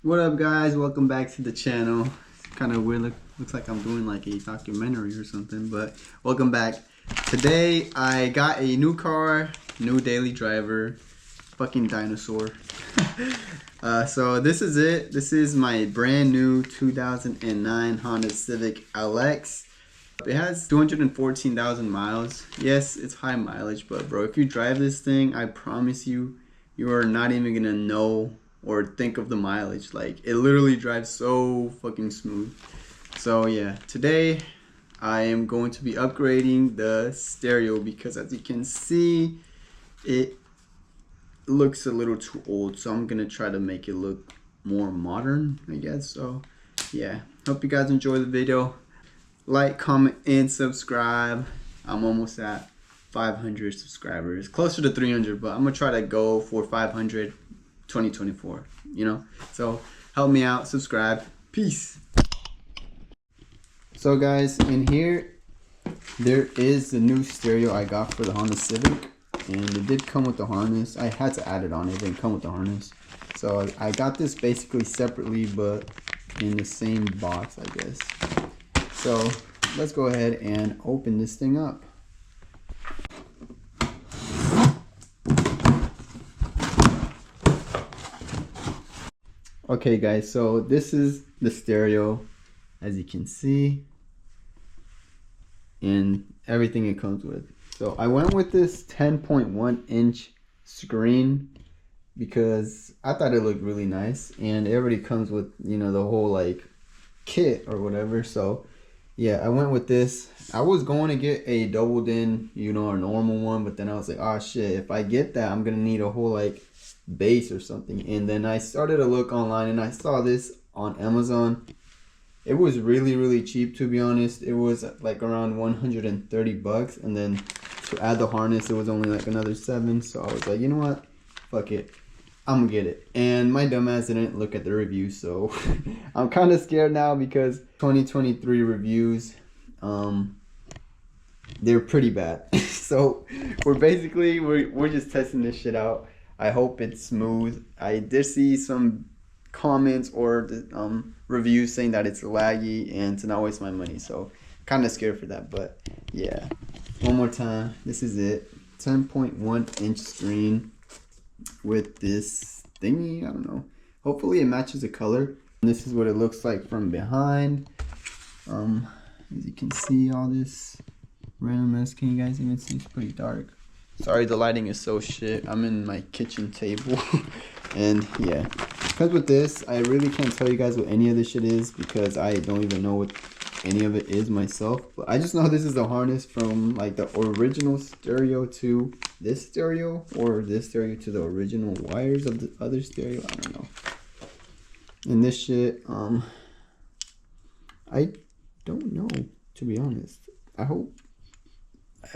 What up, guys? Welcome back to the channel. It's kind of weird. Looks like I'm doing like a documentary or something, but welcome back. Today I got a new car, new daily driver, fucking dinosaur. So this is it. This is my brand new 2009 Honda Civic LX. It has 214,000 miles. Yes, it's high mileage, but bro, if you drive this thing, I promise you, you are not even gonna know or think of the mileage. Like, it literally drives so fucking smooth. So yeah, today I am going to be upgrading the stereo because, as you can see, it looks a little too old, so I'm gonna try to make it look more modern, I guess. So yeah, hope you guys enjoy the video. Like, comment, and subscribe. I'm almost at 500 subscribers, closer to 300, but I'm gonna try to go for 500 2024, you know? So help me out, subscribe. Peace. So guys, in here there is the new stereo I got for the Honda Civic, and it did come with the harness. I had to add it on, it didn't come with the harness. So I got this basically separately, but in the same box, I guess. So let's go ahead and open this thing up. Okay guys, so this is the stereo, as you can see, and everything it comes with. So I went with this 10.1 inch screen because I thought it looked really nice, and it already comes with, you know, the whole like kit or whatever. So yeah, I went with this. I was going to get a doubled in, you know, a normal one, but then I was like, oh shit, if I get that, I'm gonna need a whole like base or something. And then I started to look online and I saw this on Amazon. It was really cheap, to be honest. It was like around 130 bucks, and then to add the harness it was only like another 7. So I was like, you know what, fuck it, I'm gonna get it. And my dumbass didn't look at the reviews, so I'm kind of scared now because 2023 reviews, they're pretty bad. So we're just testing this shit out. I hope it's smooth. I did see some comments or reviews saying that it's laggy and to not waste my money, so kind of scared for that. But yeah, one more time, this is it. 10.1 inch screen with this thingy. I don't know, hopefully it matches the color. And this is what it looks like from behind. As you can see, all this randomness. Can you guys even see? It's pretty dark. Sorry, the lighting is so shit. I'm in my kitchen table. And yeah, because with this, I really can't tell you guys what any of this shit is because I don't even know what any of it is myself. But I just know this is the harness from like the original stereo to this stereo, or this stereo to the original wires of the other stereo. I don't know. And this shit, I don't know, to be honest. I hope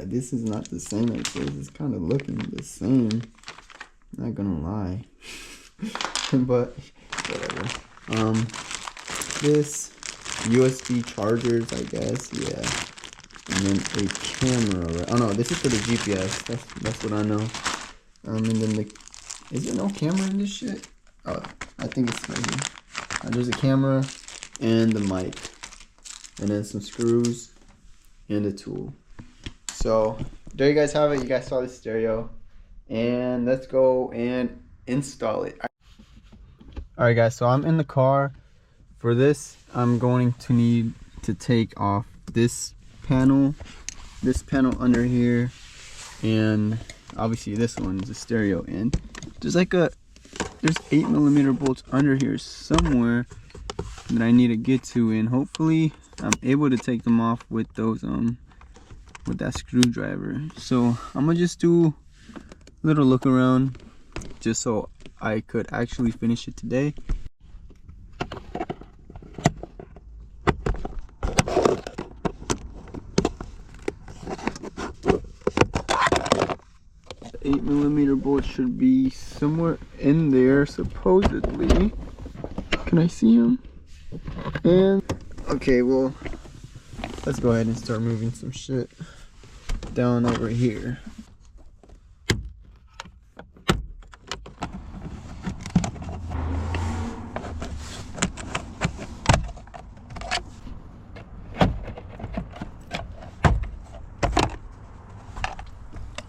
this is not the same as this. It's kind of looking the same, not gonna lie. But whatever. This USB chargers, I guess. Yeah. And then a camera, right? Oh no, this is for the GPS. That's what I know. And then is there no camera in this shit? Oh, I think it's right here. There's a camera and the mic, and then some screws and a tool. So there you guys have it. You guys saw the stereo, and let's go and install it. Alright guys, so I'm in the car. For this, I'm going to need to take off this panel under here, and obviously this one is a stereo, and there's 8mm bolts under here somewhere that I need to get to, and hopefully I'm able to take them off with those with that screwdriver. So I'm gonna just do a little look around just so I could actually finish it today. The 8mm bolt should be somewhere in there, supposedly. Can I see him? And okay, well, let's go ahead and start moving some shit down over here.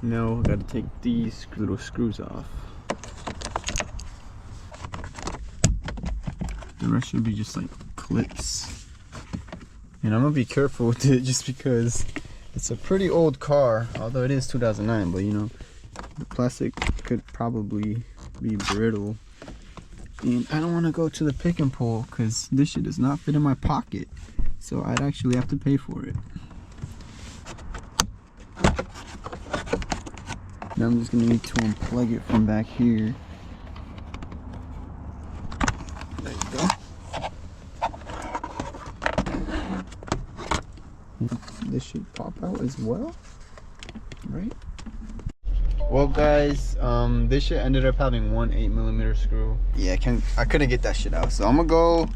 Now I gotta take these little screws off. The rest should be just like clips. And I'm gonna be careful with it just because it's a pretty old car, although it is 2009, but you know, the plastic could probably be brittle. And I don't want to go to the pick and pull because this shit does not fit in my pocket. So I'd actually have to pay for it. Now I'm just going to need to unplug it from back here. There you go. This should pop out as well, right? Well guys, this shit ended up having one 8mm screw. Yeah, I couldn't get that shit out. So I'm gonna go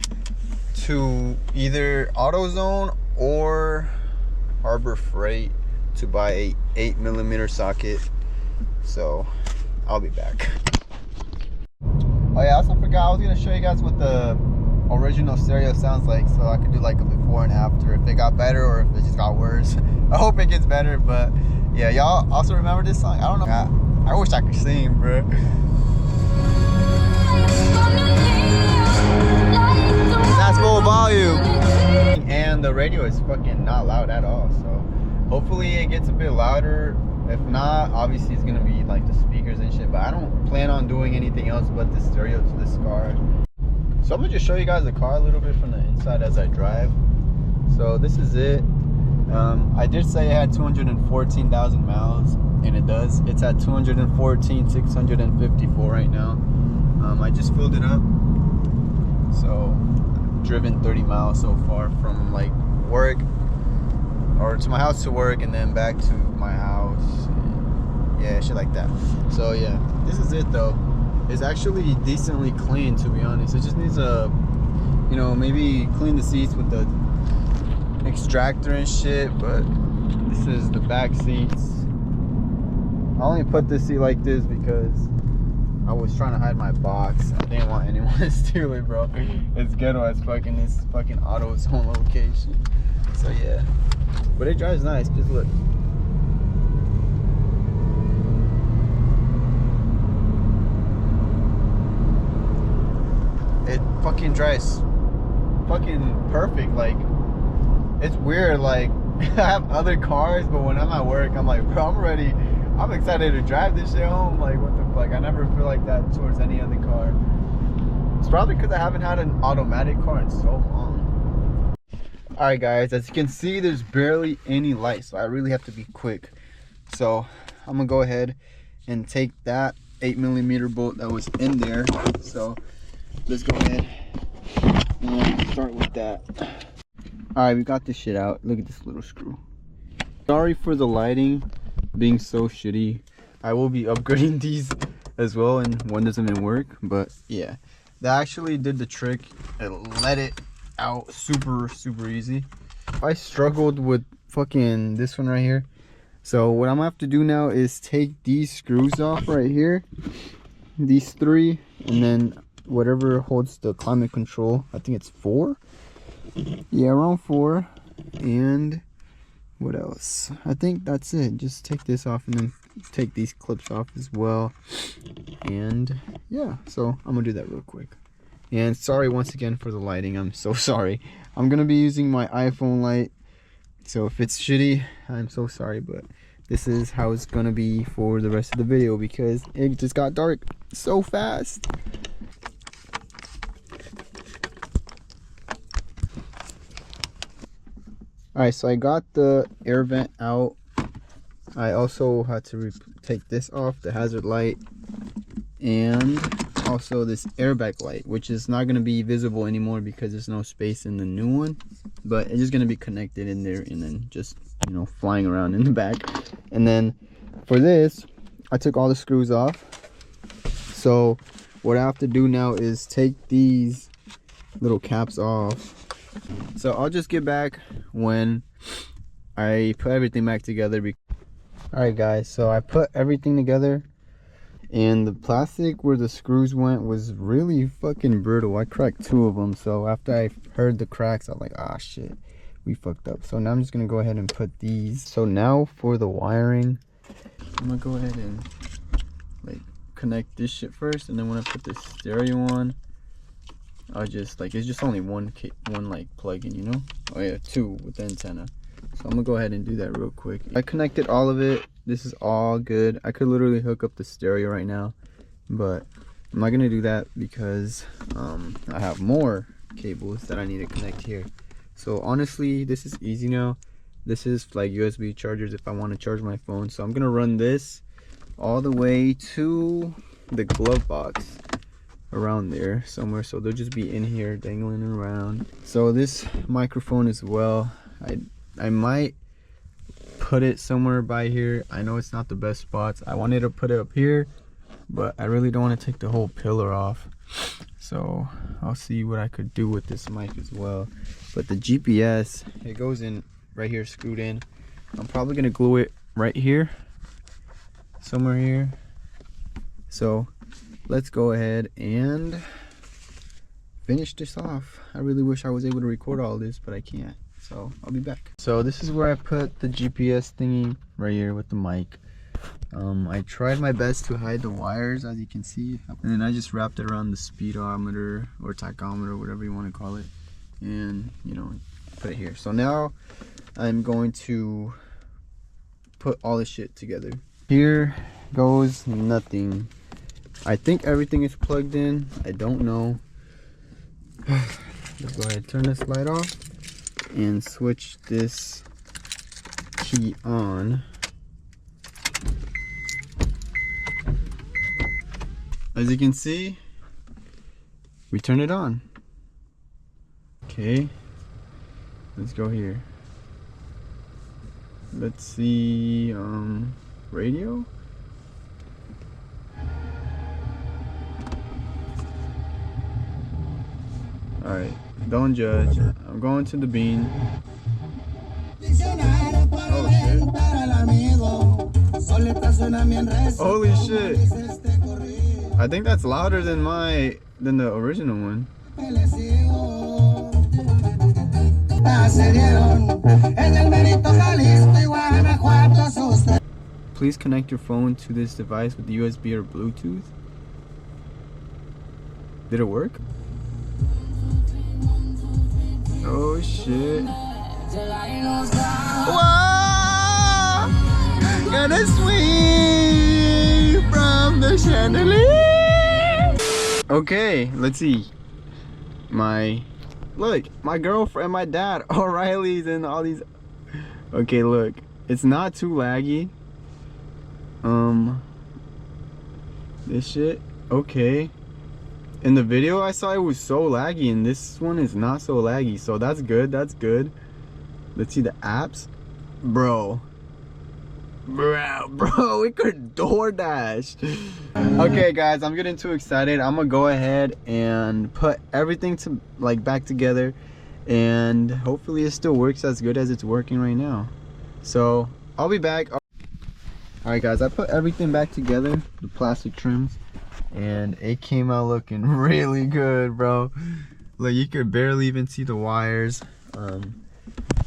to either AutoZone or Harbor Freight to buy a 8mm socket. So I'll be back. Oh yeah, I also forgot I was gonna show you guys what the original stereo sounds like, so I could do like a before and after, if it got better or if it just got worse. I hope it gets better, but yeah, y'all also remember this song? I don't know. I wish I could sing, bro. That's full volume. And the radio is fucking not loud at all, so hopefully it gets a bit louder. If not, obviously it's gonna be like the speakers and shit, but I don't plan on doing anything else but the stereo to this car. So I'm gonna just show you guys the car a little bit from the inside as I drive. So this is it. I did say it had 214,000 miles, and it does. It's at 214,654 right now. I just filled it up. So I've driven 30 miles so far from like work, or to my house to work, and then back to my house. Yeah, shit like that. So yeah, this is it though. It's actually decently clean, to be honest. It just needs a, you know, maybe clean the seats with the extractor and shit, but this is the back seats. I only put this seat like this because I was trying to hide my box. I didn't want anyone to steal it, bro. It's ghetto as fucking this fucking AutoZone location. So yeah, but it drives nice. Just look. It fucking drives fucking perfect. Like, it's weird, like I have other cars, but when I'm at work, I'm like, bro, I'm excited to drive this shit home. Like, what the fuck? I never feel like that towards any other car. It's probably because I haven't had an automatic car in so long. Alright guys, as you can see, there's barely any light, so I really have to be quick. So I'm gonna go ahead and take that 8mm bolt that was in there. So let's go ahead and start with that. Alright, we got this shit out. Look at this little screw. Sorry for the lighting being so shitty. I will be upgrading these as well, and one doesn't even work, but yeah, that actually did the trick and let it out super easy. I struggled with fucking this one right here, so what I'm gonna have to do now is take these screws off right here, these three, and then whatever holds the climate control. I think it's 4. Yeah, around 4. And what else? I think that's it. Just take this off and then take these clips off as well. And yeah, so I'm gonna do that real quick. And sorry once again for the lighting. I'm so sorry. I'm gonna be using my iPhone light, so if it's shitty, I'm so sorry, but this is how it's gonna be for the rest of the video because it just got dark so fast. Alright, so I got the air vent out. I also had to take this off, the hazard light, and also this airbag light, which is not going to be visible anymore because there's no space in the new one, but it's just going to be connected in there and then just, you know, flying around in the back. And then for this, I took all the screws off. So what I have to do now is take these little caps off. So I'll just get back when I put everything back together. Alright guys, so I put everything together, and the plastic where the screws went was really fucking brittle. I cracked 2 of them, so after I heard the cracks, I was like, ah shit, we fucked up. So now I'm just gonna go ahead and put these. So now for the wiring, I'm gonna go ahead and like connect this shit first, and then when I put the stereo on, I'll just like, it's just only one like plug-in, you know? Oh yeah, 2 with the antenna. So I'm gonna go ahead and do that real quick. I connected all of it. This is all good. I could literally hook up the stereo right now, but I'm not gonna do that because I have more cables that I need to connect here. So honestly, this is easy now. This is like USB chargers if I want to charge my phone. So I'm gonna run this all the way to the glove box around there somewhere, so they'll just be in here dangling around. So this microphone as well, I might put it somewhere by here. I know it's not the best spots. I wanted to put it up here, but I really don't want to take the whole pillar off, so I'll see what I could do with this mic as well. But the GPS, it goes in right here, screwed in. I'm probably gonna glue it right here, somewhere here. So let's go ahead and finish this off. I really wish I was able to record all this, but I can't, so I'll be back. So this is where I put the GPS thingy, right here with the mic. I tried my best to hide the wires, as you can see, and then I just wrapped it around the speedometer or tachometer, whatever you want to call it, and you know, put it here. So now I'm going to put all this shit together. Here goes nothing. I think everything is plugged in. I don't know. Let's go ahead and turn this light off and switch this key on. As you can see, we turn it on. Okay, let's go here. Let's see, radio. Alright, don't judge. I'm going to the bean. Oh shit. Holy shit. I think that's louder than the original one. Please connect your phone to this device with USB or Bluetooth. Did it work? Oh shit. Whoa! Gonna swing from the chandelier. Okay, let's see. Look, my girlfriend, my dad, O'Reilly's, and all these. Okay, look, it's not too laggy. This shit, okay. In the video I saw, it was so laggy, and this one is not so laggy, so that's good. That's good. Let's see the apps, bro, we could DoorDash. Okay guys, I'm getting too excited. I'm gonna go ahead and put everything to back together, and hopefully it still works as good as it's working right now. So I'll be back. All right guys, I put everything back together, the plastic trims, and it came out looking really good, bro. Like, you could barely even see the wires.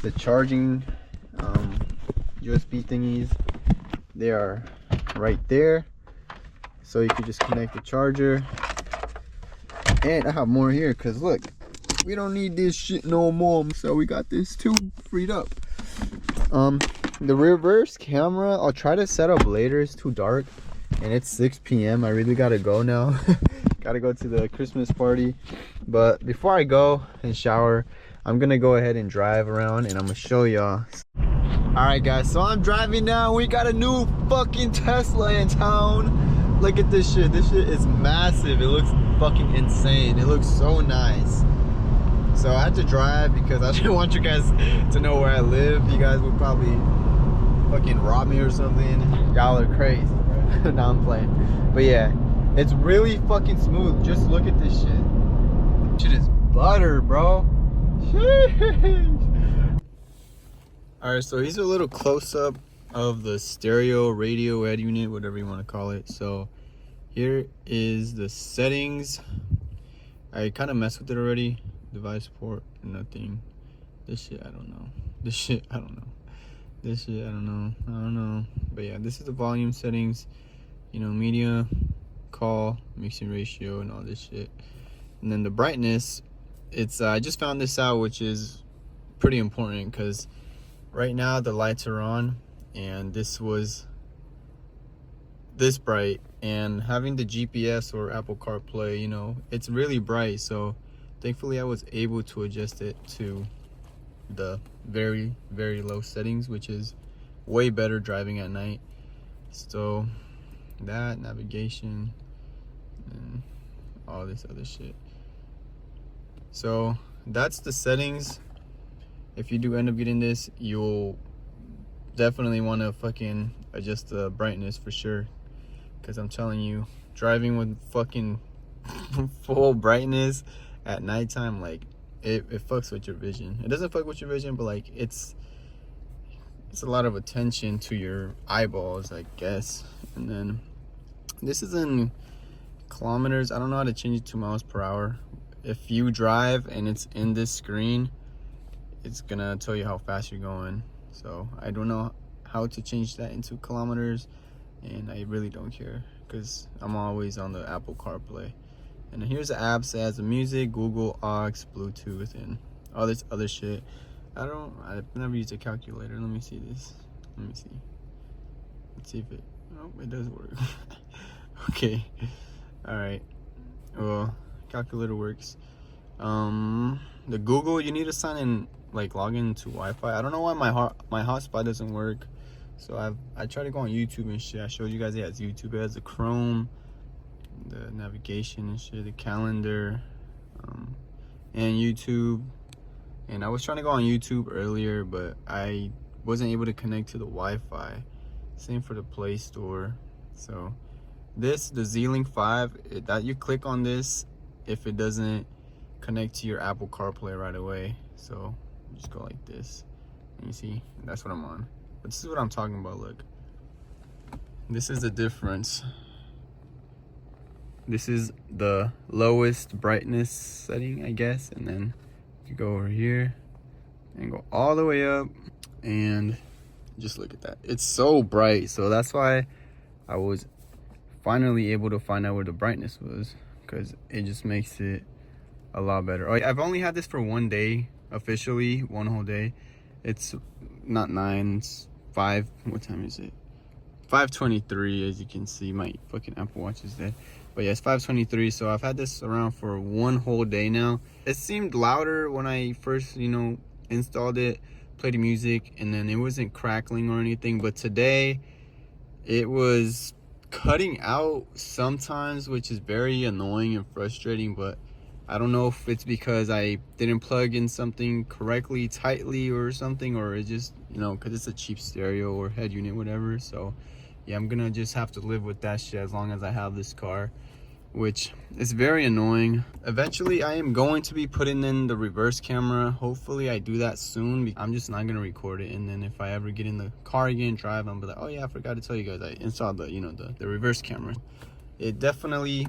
The charging USB thingies, they are right there, so you could just connect the charger. And I have more here because look, we don't need this shit no more, so we got this too freed up. The reverse camera, I'll try to set up later. It's too dark and it's 6 p.m. I really gotta go now. Gotta go to the Christmas party. But before I go and shower, I'm gonna go ahead and drive around and I'm gonna show y'all. Alright guys, so I'm driving now. We got a new fucking Tesla in town. Look at this shit. This shit is massive. It looks fucking insane. It looks so nice. So I had to drive because I didn't want you guys to know where I live. You guys would probably fucking rob me or something. Y'all are crazy, bro. Now I'm playing. But yeah, it's really fucking smooth. Just look at this shit. Shit is butter, bro. Alright, so here's a little close-up of the stereo radio head unit, whatever you want to call it. So here is the settings. I kind of messed with it already. Device port, nothing. This shit, I don't know. This shit, I don't know. This shit, I don't know. But yeah, this is the volume settings, you know, media, call, mixing ratio, and all this shit. And then the brightness, it's I just found this out, which is pretty important, because right now the lights are on and this was this bright, and having the GPS or Apple CarPlay, you know, it's really bright. So thankfully I was able to adjust it to the very, very low settings, which is way better driving at night. So that, navigation, and all this other shit. So that's the settings. If you do end up getting this, you'll definitely want to fucking adjust the brightness for sure, because I'm telling you, driving with fucking full brightness at nighttime, like it fucks with your vision. It doesn't fuck with your vision, but like it's a lot of attention to your eyeballs, I guess. And then this is in kilometers. I don't know how to change it to miles per hour. If you drive and it's in this screen, it's gonna tell you how fast you're going. So I don't know how to change that into kilometers, and I really don't care, because I'm always on the Apple CarPlay. And then here's the apps that has the music, Google, aux, Bluetooth, and all this other shit. I've never used a calculator. Let me see this. Let's see if it does work. Okay. All right. Well, calculator works. The Google, you need to sign in, like log into Wi-Fi. I don't know why my hotspot doesn't work. So I try to go on YouTube and shit. I showed you guys it has YouTube. It has the Chrome, the navigation and shit, the calendar, and YouTube. And I was trying to go on YouTube earlier, but I wasn't able to connect to the Wi-Fi. Same for the Play Store. So the Z-Link 5, that you click on this if it doesn't connect to your Apple CarPlay right away. So just go like this, and you see, that's what I'm on. But this is what I'm talking about. Look, this is the difference. This is the lowest brightness setting, I guess, and then you go over here and go all the way up, and just look at that. It's so bright. So that's why I was finally able to find out where the brightness was, because it just makes it a lot better. I've only had this for one day, officially one whole day. It's not 9, it's 5. What time is it? 5:23, as you can see. My fucking Apple Watch is dead. But yeah, it's 5:23, so I've had this around for one whole day now. It seemed louder when I first, you know, installed it, played the music, and then it wasn't crackling or anything. But today, it was cutting out sometimes, which is very annoying and frustrating. But I don't know if it's because I didn't plug in something correctly, tightly or something, or it just, you know, because it's a cheap stereo or head unit, whatever. So yeah, I'm gonna just have to live with that shit as long as I have this car, which is very annoying. Eventually I am going to be putting in the reverse camera. Hopefully I do that soon. I'm just not gonna record it, and then if I ever get in the car again, drive, I'm be like, oh yeah, I forgot to tell you guys I installed the, you know, the reverse camera. It definitely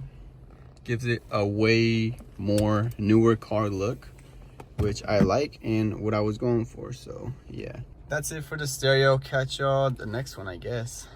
gives it a way more newer car look, which I like and what I was going for. So yeah, that's it for the stereo. Catch y'all the next one, I guess.